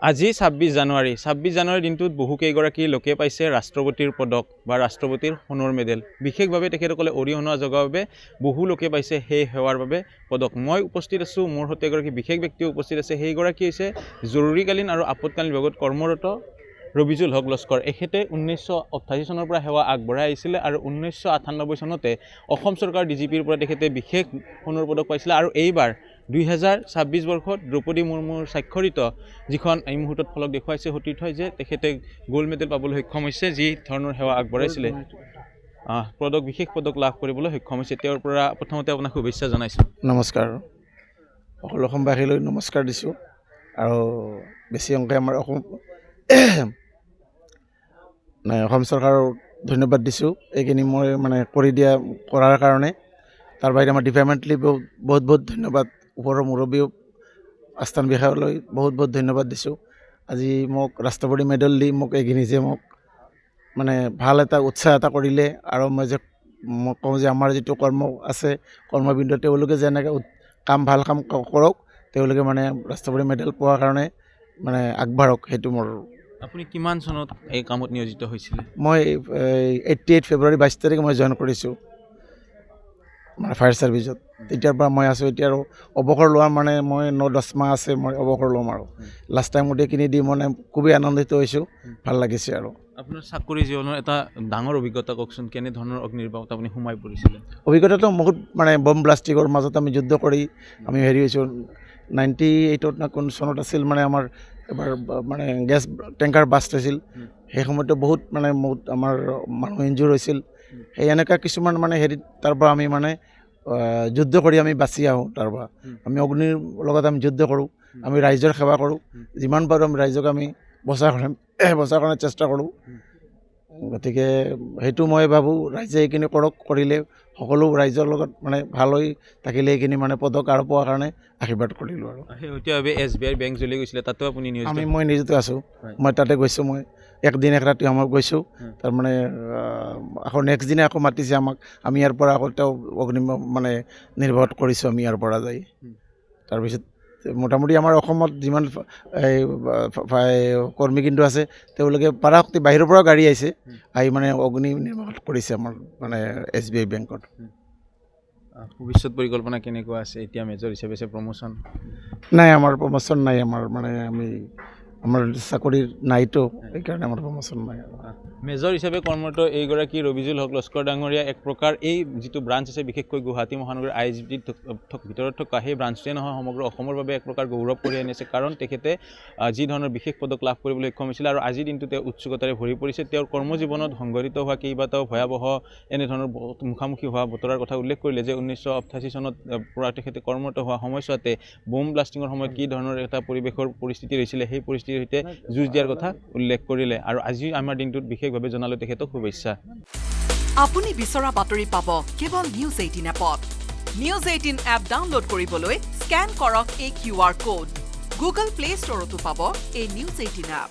আজি ২৬ জানুৱাৰী দিনটোত বহুকেইগৰাকী লোকে পাইছে ৰাষ্ট্ৰপতিৰ পদক বা ৰাষ্ট্ৰপতিৰ সোণৰ মেডেল। বিশেষভাৱে তেখেতসকলে অৰিহণা যোগোৱাৰ বাবে বহু লোকে পাইছে সেই সেৱাৰ বাবে পদক। মই উপস্থিত আছোঁ, মোৰ সৈতে এগৰাকী বিশেষ ব্যক্তিও উপস্থিত আছে। সেইগৰাকী হৈছে জৰুৰীকালীন আৰু আপতকালীন বিভাগত কৰ্মৰত ৰবিজুল হক লস্কৰ। এখেতে ১৯৮৮ চনৰ পৰা সেৱা আগবঢ়াই আহিছিলে আৰু ১৯৯৮ চনতে অসম চৰকাৰ DGPৰ পৰা তেখেতে বিশেষ সোণৰ পদক পাইছিলে আৰু এইবাৰ ২০২৬ বৰ্ষত দ্ৰৌপদী মুৰ্মুৰ স্বাক্ষৰিত যিখন এই মুহূৰ্তত ফলক দেখুৱাইছে সতীৰ্থই যে তেখেতে গ'ল্ড মেডেল পাবলৈ সক্ষম হৈছে, যি ধৰণৰ সেৱা আগবঢ়াইছিলে বিশেষ পদক লাভ কৰিবলৈ সক্ষম হৈছে। তেওঁৰ পৰা প্ৰথমতে আপোনাক শুভেচ্ছা জনাইছোঁ। নমস্কাৰ, সকলো অসমবাসীলৈ নমস্কাৰ দিছোঁ আৰু বেছি অংকে আমাৰ অসম চৰকাৰৰ ধন্যবাদ দিছোঁ এইখিনি মই কৰাৰ কাৰণে। তাৰ বাহিৰে আমাৰ ডিপাৰ্টমেণ্টলি বহুত ধন্যবাদ, ওপৰৰ মুৰব্বীও আস্থান বিষয়ালৈ বহুত ধন্যবাদ দিছোঁ। আজি মোক ৰাষ্ট্ৰপতি মেডেল দি মোক এইখিনি যে মোক ভাল এটা উৎসাহ এটা কৰিলে আৰু মই কওঁ যে আমাৰ যিটো কৰ্ম আছে কৰ্মবৃন্দ তেওঁলোকে যে এনেকৈ ভাল কাম কৰক, তেওঁলোকে ৰাষ্ট্ৰপতি মেডেল পোৱাৰ কাৰণে আগবাঢ়ক, সেইটো মোৰ। আপুনি কিমান চনত এই কামত নিয়োজিত হৈছিলে? মই 88 ফেব্ৰুৱাৰী 22 তাৰিখে মই জইন কৰিছোঁ ফায়াৰ ছাৰ্ভিচত। তেতিয়াৰ পৰা মই আছোঁ। এতিয়া আৰু অৱসৰ লোৱাৰ মই 9-10 মাহ আছে, মই অৱসৰ ল'ম আৰু লাষ্ট টাইম গোটেইখিনি দি খুবেই আনন্দিত হৈছোঁ, ভাল লাগিছে। আৰু আপোনাৰ চাকৰি জীৱনৰ এটা ডাঙৰ অভিজ্ঞতা কওকচোন, কেনেধৰণৰ অগ্নিনিৰ্বাপত আপুনি সোমাই পৰিছিলে? অভিজ্ঞতাটো বহুত বম ব্লাষ্টিঙৰ মাজত আমি যুদ্ধ কৰি আমি হেৰি হৈছোঁ। 98ত না কোন চনত আছিল আমাৰ এবাৰ গেছ টেংকাৰ বাষ্ট হৈছিল। সেই সময়তো বহুত আমাৰ মানুহ ইনজুৰ হৈছিল। সেই এনেকুৱা কিছুমান হেৰিত তাৰ পৰা আমি যুদ্ধ কৰি আমি বাচি আহোঁ। তাৰ পৰা আমি অগ্নিৰ লগত আমি যুদ্ধ কৰোঁ, আমি ৰাইজৰ সেৱা কৰোঁ, যিমান পাৰোঁ আমি ৰাইজক আমি বচাৰ কাৰণে চেষ্টা কৰোঁ। গতিকে সেইটো মই ভাবোঁ ৰাইজে এইখিনি কৰিলে সকলো ৰাইজৰ লগত ভাল হৈ থাকিলে এইখিনি পদক আৰু পোৱাৰ কাৰণে আশীৰ্বাদ কৰিলোঁ। আৰু শেহতীয়াভাৱে SBI বেংক জ্বলি গৈছিলে, তাতো আপুনি মই নিয়োজিত আছোঁ। মই তাতে গৈছোঁ, মই একদিন এক ৰাতি সময় গৈছোঁ। আকৌ নেক্সট দিনে আকৌ মাতিছে আমাক, আমি ইয়াৰ পৰা আকৌ তেওঁ নিৰ্বাহত কৰিছোঁ আমি ইয়াৰ পৰা যাই। তাৰপিছত মোটামুটি আমাৰ অসমত যিমান কৰ্মীকেন্দ্ৰ আছে তেওঁলোকে পাৰাশক্তি বাহিৰৰ পৰাও গাড়ী আহিছে, আহি অগ্নি নিৰ্বাহত কৰিছে আমাৰ SBI বেংকত। ভৱিষ্যত পৰিকল্পনা কেনেকুৱা আছে? এতিয়া মেজৰ হিচাপে প্ৰমোশ্যন নাই, আমাৰ প্ৰমোশ্যন নাই। আমাৰ চাকৰি নাইতো, সেইকাৰণে আমাৰ প্ৰমোশ্যন নাই। মেজৰ হিচাপে কৰ্মৰত এইগৰাকী ৰবিজুল হক লস্কৰ ডাঙৰীয়া এক প্ৰকাৰ এই যিটো ব্ৰাঞ্চ আছে, বিশেষকৈ গুৱাহাটী মহানগৰীৰ IGPৰ ভিতৰত থকা সেই ব্ৰাঞ্চটোৱে নহয়, সমগ্ৰ অসমৰ বাবে এক প্ৰকাৰ গৌৰৱ কৰি আনিছে। কাৰণ তেখেতে যি ধৰণৰ বিশেষ পদক লাভ কৰিবলৈ সক্ষম হৈছিলে আৰু আজিৰ দিনটো তেওঁ উৎসুকতাৰে ভৰি পৰিছে। তেওঁৰ কৰ্মজীৱনত সংঘটিত হোৱা কেইবাটাও ভয়াৱহ এনেধৰণৰ মুখামুখি হোৱা বতৰাৰ কথা উল্লেখ কৰিলে যে 1988 চনত পৰা তেখেতে কৰ্মৰত হোৱা সময়ছোৱাতে বোম ব্লাষ্টিঙৰ সময়ত কি ধৰণৰ এটা পৰিস্থিতি হৈছিলে, সেই পৰিস্থিতিৰ সৈতে যুঁজ দিয়াৰ কথা উল্লেখ কৰিলে আৰু আজি আমাৰ দিনটোত বিশেষভাৱে জনালোঁ তেখেতক শুভেচ্ছা। আপুনি বিচৰা বাতৰি পাব কেৱল নিউজ 18 এপত। নিউজ 18 এপ ডাউনলোড কৰিবলৈ স্কেন কৰক এই QR কোড। গুগল প্লে ষ্টৰতো পাব এই নিউজ 18 এপ।